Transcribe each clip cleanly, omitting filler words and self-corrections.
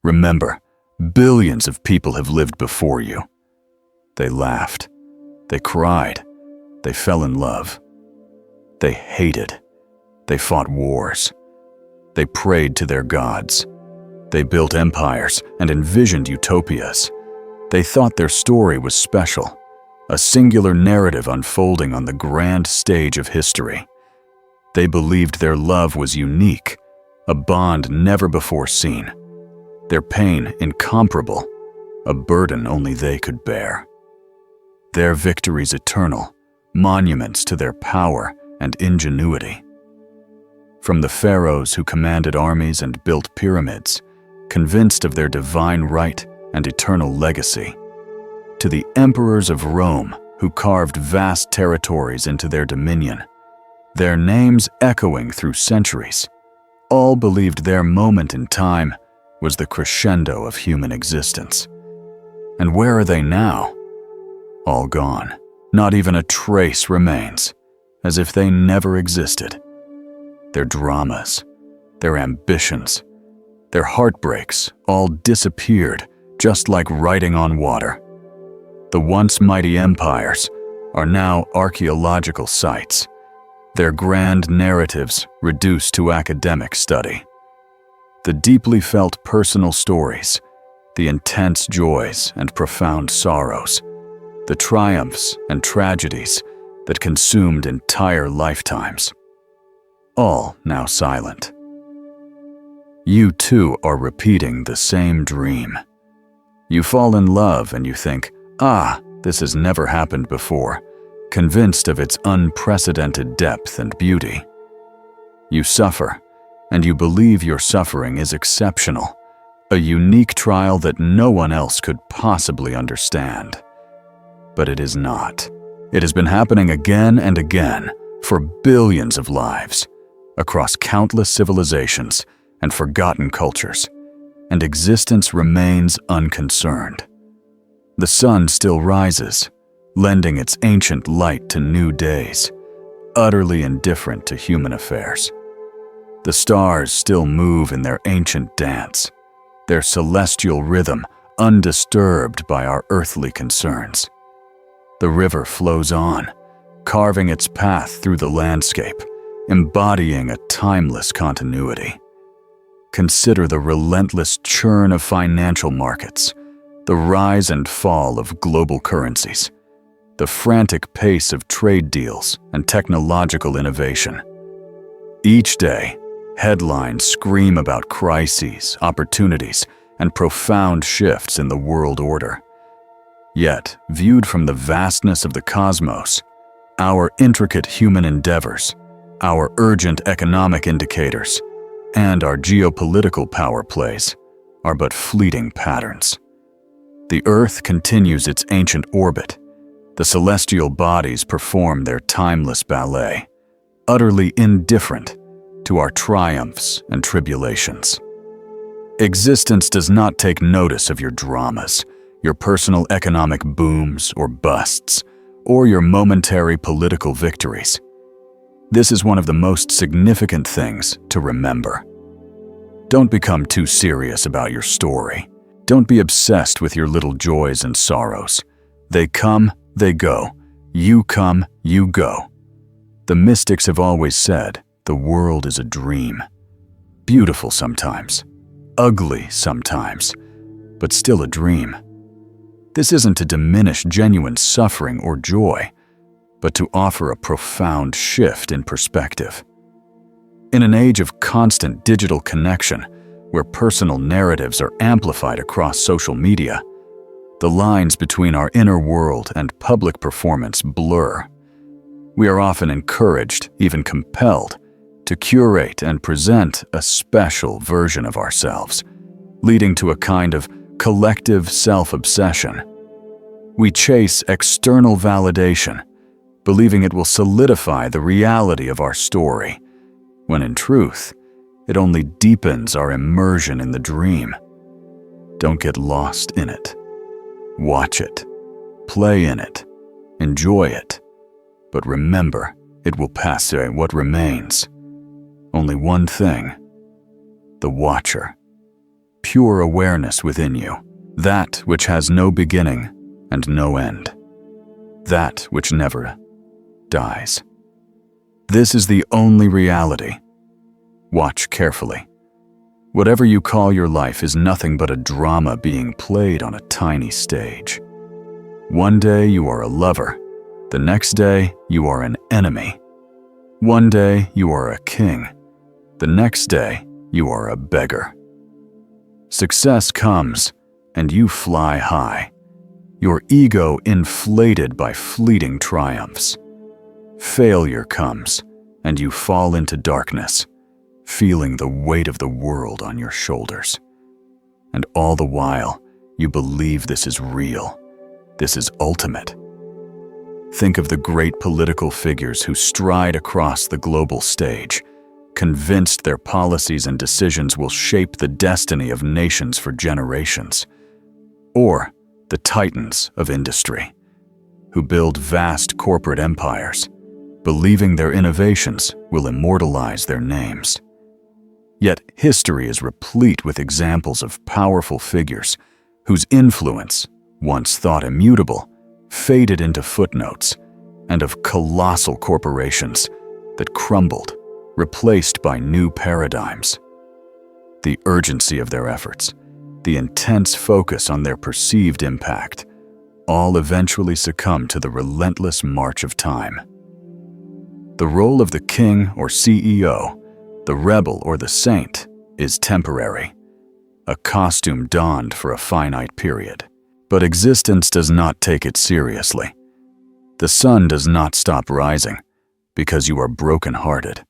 Remember, billions of people have lived before you. They laughed. They cried. They fell in love. They hated. They fought wars. They prayed to their gods. They built empires and envisioned utopias. They thought their story was special, a singular narrative unfolding on the grand stage of history. They believed their love was unique, a bond never before seen. Their pain incomparable, a burden only they could bear. Their victories eternal, monuments to their power and ingenuity. From the pharaohs who commanded armies and built pyramids, convinced of their divine right and eternal legacy, to the emperors of Rome who carved vast territories into their dominion, their names echoing through centuries, all believed their moment in time was the crescendo of human existence. And where are they now? All gone. Not even a trace remains, as if they never existed. Their dramas, their ambitions, their heartbreaks all disappeared just like writing on water. The once mighty empires are now archaeological sites, their grand narratives reduced to academic study. The deeply felt personal stories, the intense joys and profound sorrows, the triumphs and tragedies that consumed entire lifetimes, all now silent. You too are repeating the same dream. You fall in love and you think, this has never happened before, convinced of its unprecedented depth and beauty. You suffer, and you believe your suffering is exceptional, a unique trial that no one else could possibly understand. But it is not. It has been happening again and again for billions of lives, across countless civilizations and forgotten cultures, and existence remains unconcerned. The sun still rises, lending its ancient light to new days, utterly indifferent to human affairs. The stars still move in their ancient dance, their celestial rhythm undisturbed by our earthly concerns. The river flows on, carving its path through the landscape, embodying a timeless continuity. Consider the relentless churn of financial markets, the rise and fall of global currencies, the frantic pace of trade deals and technological innovation. Each day, headlines scream about crises, opportunities, and profound shifts in the world order. Yet, viewed from the vastness of the cosmos, our intricate human endeavors, our urgent economic indicators, and our geopolitical power plays are but fleeting patterns. The Earth continues its ancient orbit. The celestial bodies perform their timeless ballet, utterly indifferent to our triumphs and tribulations. Existence does not take notice of your dramas, your personal economic booms or busts, or your momentary political victories. This is one of the most significant things to remember. Don't become too serious about your story. Don't be obsessed with your little joys and sorrows. They come, they go. You come, you go. The mystics have always said, the world is a dream. Beautiful sometimes, ugly sometimes, but still a dream. This isn't to diminish genuine suffering or joy, but to offer a profound shift in perspective. In an age of constant digital connection, where personal narratives are amplified across social media, the lines between our inner world and public performance blur. We are often encouraged, even compelled, to curate and present a special version of ourselves, leading to a kind of collective self-obsession. We chase external validation, believing it will solidify the reality of our story, when in truth, it only deepens our immersion in the dream. Don't get lost in it. Watch it, play in it, enjoy it, but remember, it will pass away. What remains? Only one thing: the watcher, pure awareness within you, that which has no beginning and no end, that which never dies. This is the only reality. Watch carefully. Whatever you call your life is nothing but a drama being played on a tiny stage. One day you are a lover, the next day you are an enemy. One day you are a king, the next day you are a beggar. Success comes and you fly high, your ego inflated by fleeting triumphs. Failure comes and you fall into darkness, feeling the weight of the world on your shoulders. And all the while, you believe this is real, this is ultimate. Think of the great political figures who stride across the global stage, convinced their policies and decisions will shape the destiny of nations for generations. Or the titans of industry, who build vast corporate empires, believing their innovations will immortalize their names. Yet history is replete with examples of powerful figures whose influence, once thought immutable, faded into footnotes, and of colossal corporations that crumbled, replaced by new paradigms. The urgency of their efforts, the intense focus on their perceived impact, all eventually succumb to the relentless march of time. The role of the king or CEO, the rebel or the saint, is temporary, a costume donned for a finite period. But existence does not take it seriously. The sun does not stop rising because you are broken-hearted.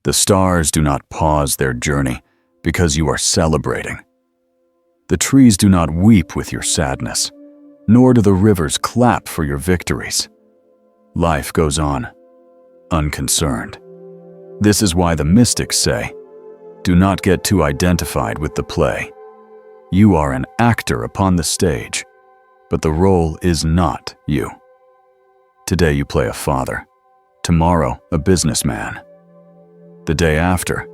The stars do not pause their journey because you are celebrating. The trees do not weep with your sadness, nor do the rivers clap for your victories. Life goes on, unconcerned. This is why the mystics say, do not get too identified with the play. You are an actor upon the stage, but the role is not you. Today you play a father, tomorrow a businessman. The day after,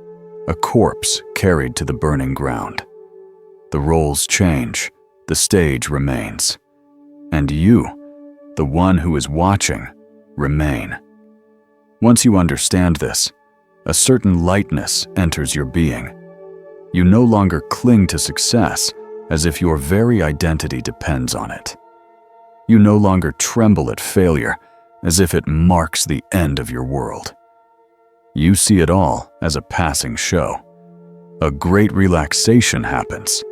a corpse carried to the burning ground. The roles change, the stage remains. And you, the one who is watching, remain. Once you understand this, a certain lightness enters your being. You no longer cling to success as if your very identity depends on it. You no longer tremble at failure as if it marks the end of your world. You see it all as a passing show. A great relaxation happens.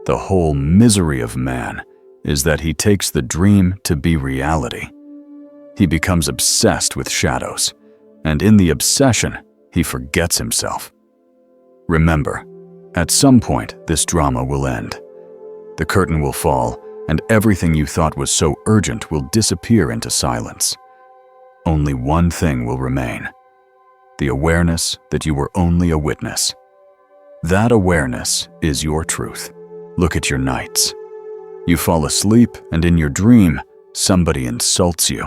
The whole misery of man is that he takes the dream to be reality. He becomes obsessed with shadows, and in the obsession, he forgets himself. Remember, at some point, this drama will end. The curtain will fall, and everything you thought was so urgent will disappear into silence. Only one thing will remain: the awareness that you were only a witness. That awareness is your truth. Look at your nights. You fall asleep, and in your dream, somebody insults you.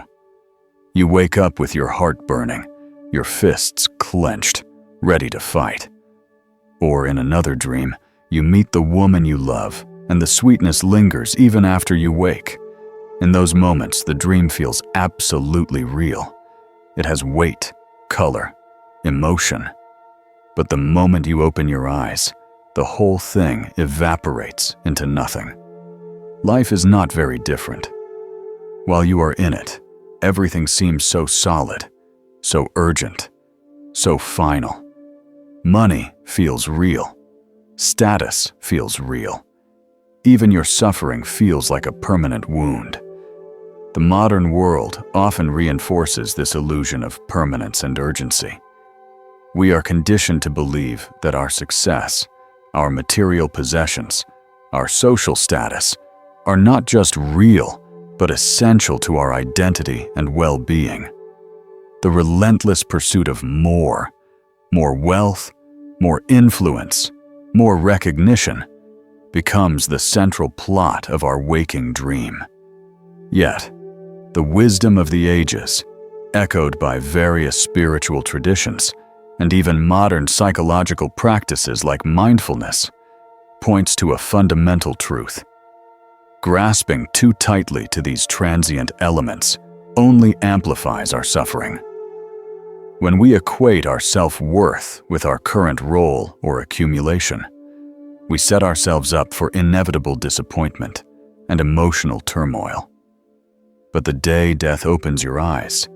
You wake up with your heart burning, your fists clenched, ready to fight. Or in another dream, you meet the woman you love, and the sweetness lingers even after you wake. In those moments, the dream feels absolutely real. It has weight, color, emotion. But the moment you open your eyes, the whole thing evaporates into nothing. Life is not very different. While you are in it, everything seems so solid, so urgent, so final. Money feels real. Status feels real. Even your suffering feels like a permanent wound. The modern world often reinforces this illusion of permanence and urgency. We are conditioned to believe that our success, our material possessions, our social status are not just real, but essential to our identity and well-being. The relentless pursuit of more wealth, more influence, more recognition, becomes the central plot of our waking dream. Yet, the wisdom of the ages, echoed by various spiritual traditions, and even modern psychological practices like mindfulness, points to a fundamental truth. Grasping too tightly to these transient elements only amplifies our suffering. When we equate our self-worth with our current role or accumulation, we set ourselves up for inevitable disappointment and emotional turmoil. But the day death opens your eyes,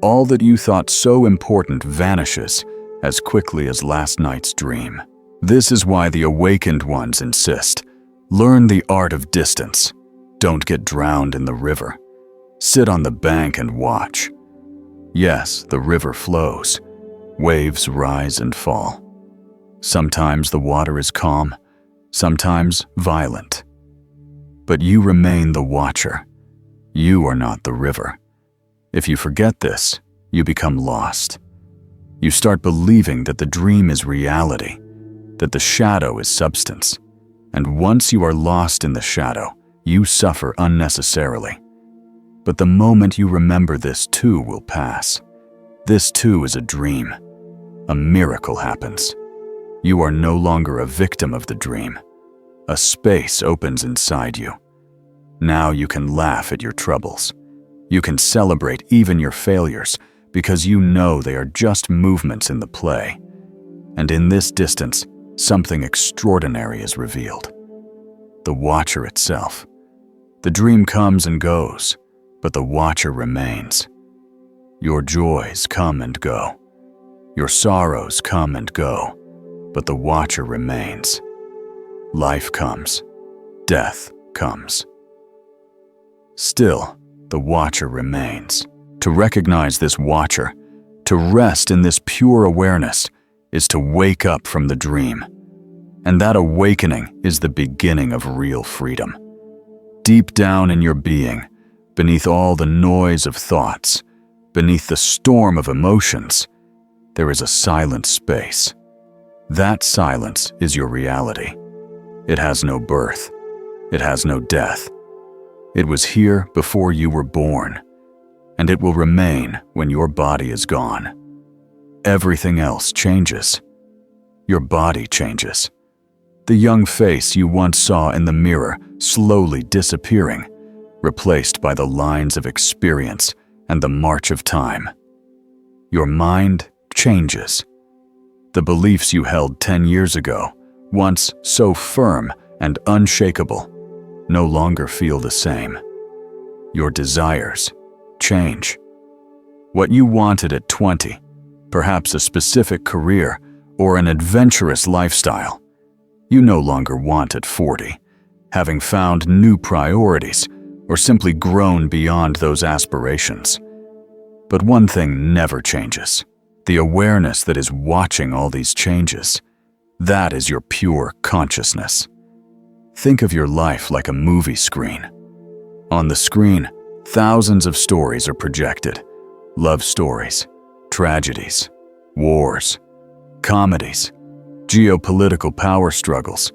all that you thought so important vanishes as quickly as last night's dream. This is why the awakened ones insist, learn the art of distance. Don't get drowned in the river. Sit on the bank and watch. Yes, the river flows. Waves rise and fall. Sometimes the water is calm, sometimes violent. But you remain the watcher. You are not the river. If you forget this, you become lost. You start believing that the dream is reality, that the shadow is substance. And once you are lost in the shadow, you suffer unnecessarily. But the moment you remember this too will pass. This too is a dream. A miracle happens. You are no longer a victim of the dream. A space opens inside you. Now you can laugh at your troubles. You can celebrate even your failures because you know they are just movements in the play. And in this distance, something extraordinary is revealed. The watcher itself. The dream comes and goes, but the watcher remains. Your joys come and go. Your sorrows come and go, but the watcher remains. Life comes. Death comes. Still, the watcher remains. To recognize this watcher, to rest in this pure awareness, is to wake up from the dream. And that awakening is the beginning of real freedom. Deep down in your being, beneath all the noise of thoughts, beneath the storm of emotions, there is a silent space. That silence is your reality. It has no birth. It has no death. It was here before you were born, and it will remain when your body is gone. Everything else changes. Your body changes. The young face you once saw in the mirror slowly disappearing, replaced by the lines of experience and the march of time. Your mind changes. The beliefs you held 10 years ago, once so firm and unshakable, no longer feel the same. Your desires change. What you wanted at 20, perhaps a specific career or an adventurous lifestyle, you no longer want at 40, having found new priorities or simply grown beyond those aspirations. But one thing never changes: the awareness that is watching all these changes. That is your pure consciousness. Think of your life like a movie screen. On the screen, thousands of stories are projected. Love stories, tragedies, wars, comedies, geopolitical power struggles,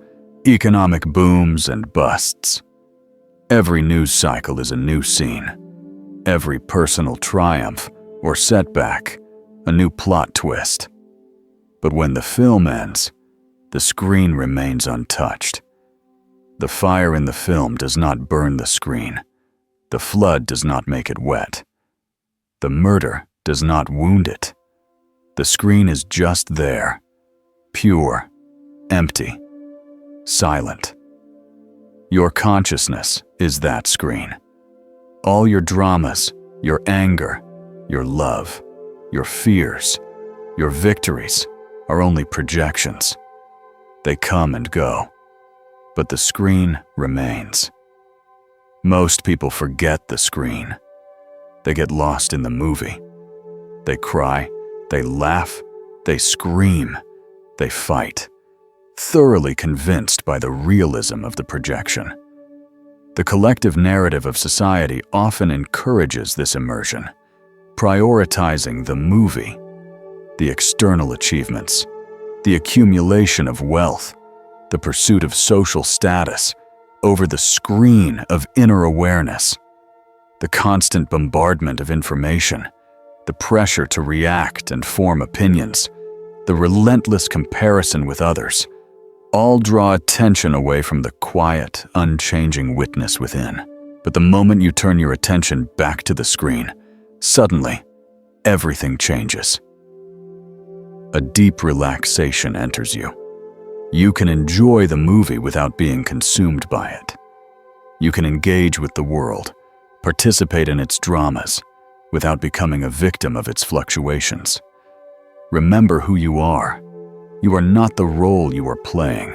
economic booms and busts. Every news cycle is a new scene. Every personal triumph or setback, a new plot twist. But when the film ends, the screen remains untouched. The fire in the film does not burn the screen. The flood does not make it wet. The murder does not wound it. The screen is just there, pure, empty, silent. Your consciousness is that screen. All your dramas, your anger, your love, your fears, your victories are only projections. They come and go, but the screen remains. Most people forget the screen. They get lost in the movie. They cry, they laugh, they scream, they fight, thoroughly convinced by the realism of the projection. The collective narrative of society often encourages this immersion, prioritizing the movie, the external achievements, the accumulation of wealth, the pursuit of social status, over the screen of inner awareness. The constant bombardment of information, the pressure to react and form opinions, the relentless comparison with others, All draw attention away from the quiet, unchanging witness within. But the moment you turn your attention back to the screen, suddenly, everything changes. A deep relaxation enters you. You can enjoy the movie without being consumed by it. You can engage with the world, participate in its dramas, without becoming a victim of its fluctuations. Remember who you are. You are not the role you are playing.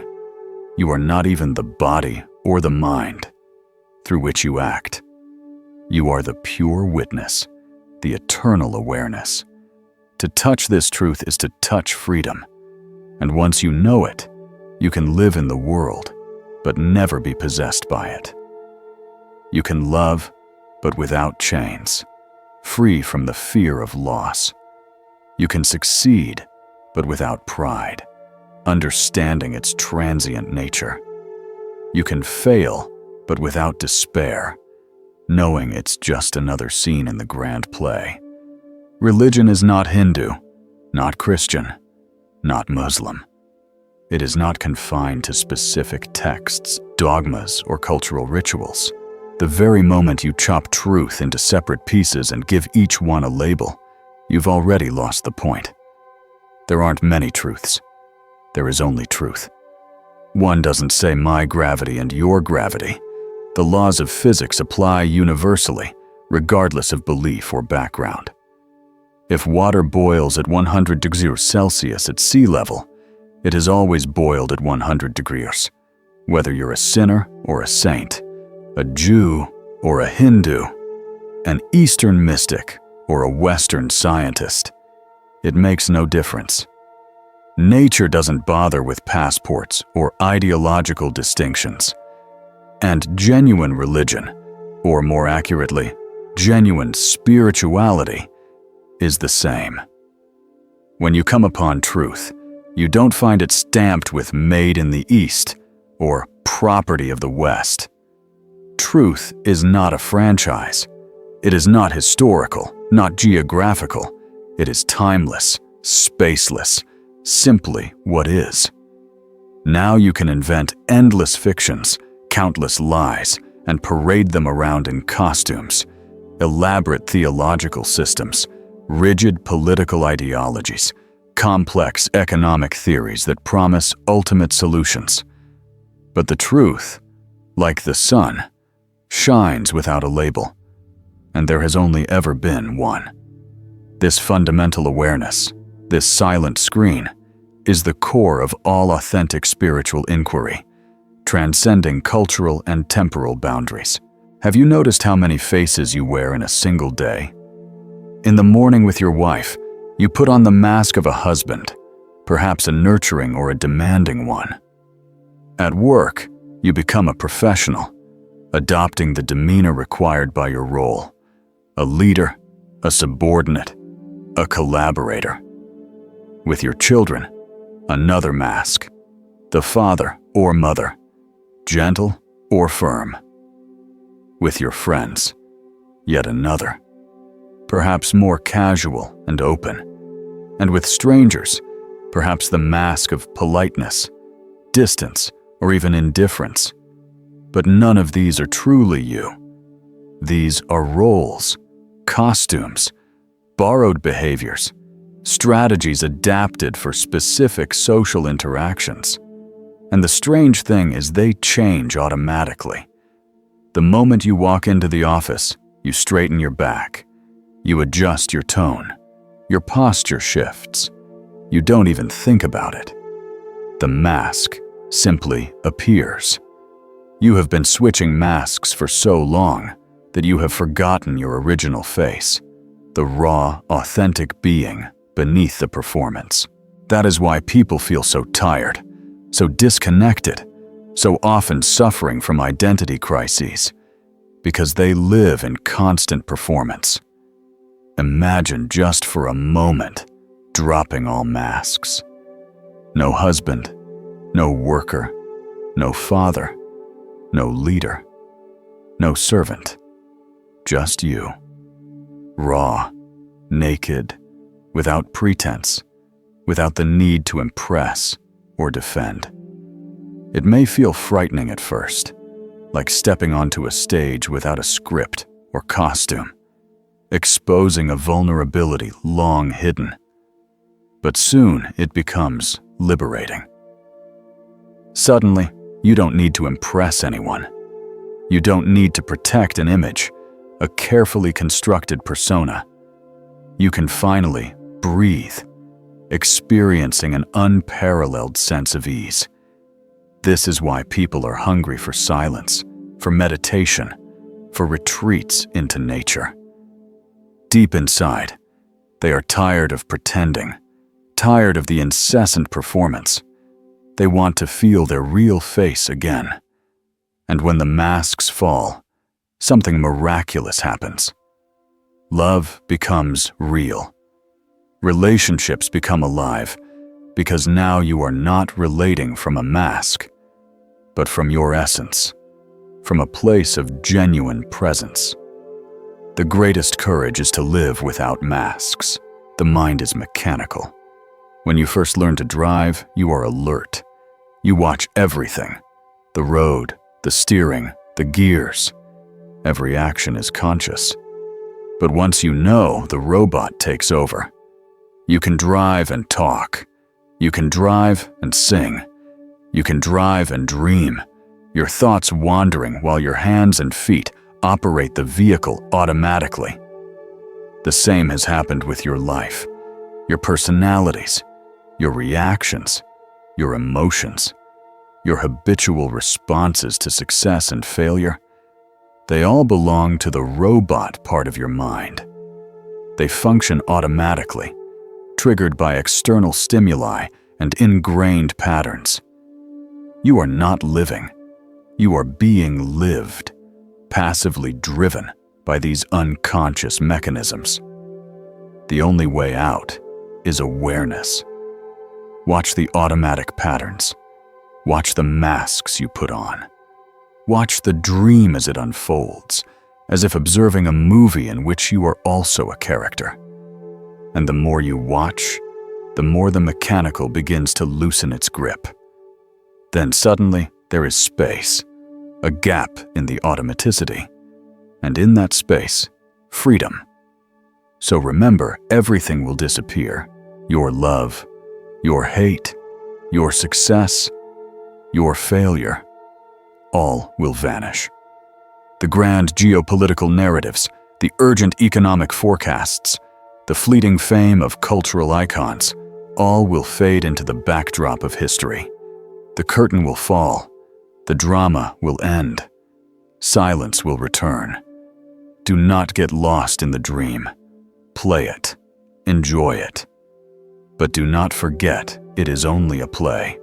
You are not even the body or the mind through which you act. You are the pure witness, the eternal awareness. To touch this truth is to touch freedom. And once you know it, you can live in the world, but never be possessed by it. You can love, but without chains, free from the fear of loss. You can succeed, but without pride, understanding its transient nature. You can fail, but without despair, knowing it's just another scene in the grand play. Religion is not Hindu, not Christian, not Muslim. It is not confined to specific texts, dogmas, or cultural rituals. The very moment you chop truth into separate pieces and give each one a label, you've already lost the point. There aren't many truths. There is only truth. One doesn't say my gravity and your gravity. The laws of physics apply universally, regardless of belief or background. If water boils at 100 degrees Celsius at sea level, it has always boiled at 100 degrees. Whether you're a sinner or a saint, a Jew or a Hindu, an Eastern mystic or a Western scientist, it makes no difference. Nature doesn't bother with passports or ideological distinctions. And genuine religion, or more accurately, genuine spirituality, is the same. When you come upon truth, you don't find it stamped with "Made in the East" or "Property of the West." Truth is not a franchise. It is not historical, not geographical. It is timeless, spaceless, simply what is. Now you can invent endless fictions, countless lies, and parade them around in costumes, elaborate theological systems, rigid political ideologies, complex economic theories that promise ultimate solutions. But the truth, like the sun, shines without a label, and there has only ever been one. This fundamental awareness, this silent screen, is the core of all authentic spiritual inquiry, transcending cultural and temporal boundaries. Have you noticed how many faces you wear in a single day? In the morning with your wife, you put on the mask of a husband, perhaps a nurturing or a demanding one. At work, you become a professional, adopting the demeanor required by your role, a leader, a subordinate, a collaborator. With your children, another mask, the father or mother, gentle or firm. With your friends, yet another, perhaps more casual and open. And with strangers, perhaps the mask of politeness, distance, or even indifference. But none of these are truly you. These are roles, costumes, borrowed behaviors, strategies adapted for specific social interactions. And the strange thing is they change automatically. The moment you walk into the office, you straighten your back. You adjust your tone. Your posture shifts. You don't even think about it. The mask simply appears. You have been switching masks for so long that you have forgotten your original face, the raw, authentic being beneath the performance. That is why people feel so tired, so disconnected, so often suffering from identity crises, because they live in constant performance. Imagine just for a moment dropping all masks. No husband, no worker, no father, no leader, no servant, just you. Raw, naked, without pretense, without the need to impress or defend. It may feel frightening at first, like stepping onto a stage without a script or costume, exposing a vulnerability long hidden. But soon it becomes liberating. Suddenly, you don't need to impress anyone. You don't need to protect an image, a carefully constructed persona. You can finally breathe, experiencing an unparalleled sense of ease. This is why people are hungry for silence, for meditation, for retreats into nature. Deep inside, they are tired of pretending, tired of the incessant performance. They want to feel their real face again. And when the masks fall, something miraculous happens. Love becomes real. Relationships become alive, because now you are not relating from a mask, but from your essence, from a place of genuine presence. The greatest courage is to live without masks. The mind is mechanical. When you first learn to drive, you are alert. You watch everything: the road, the steering, the gears. Every action is conscious. But once you know, the robot takes over. You can drive and talk. You can drive and sing. You can drive and dream, your thoughts wandering while your hands and feet operate the vehicle automatically. The same has happened with your life, your personalities, your reactions, your emotions, your habitual responses to success and failure. They all belong to the robot part of your mind. They function automatically, triggered by external stimuli and ingrained patterns. You are not living. You are being lived, passively driven by these unconscious mechanisms. The only way out is awareness. Watch the automatic patterns. Watch the masks you put on. Watch the dream as it unfolds, as if observing a movie in which you are also a character. And the more you watch, the more the mechanical begins to loosen its grip. Then suddenly, there is space, a gap in the automaticity, and in that space, freedom. So remember, everything will disappear: your love, your hate, your success, your failure. All will vanish. The grand geopolitical narratives, the urgent economic forecasts, the fleeting fame of cultural icons, all will fade into the backdrop of history. The curtain will fall. The drama will end. Silence will return. Do not get lost in the dream. Play it. Enjoy it. But do not forget it is only a play.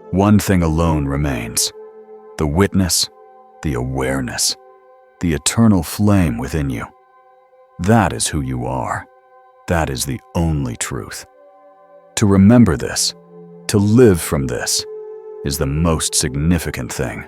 One thing alone remains: the witness, the awareness, the eternal flame within you. That is who you are. That is the only truth. To remember this, to live from this, is the most significant thing.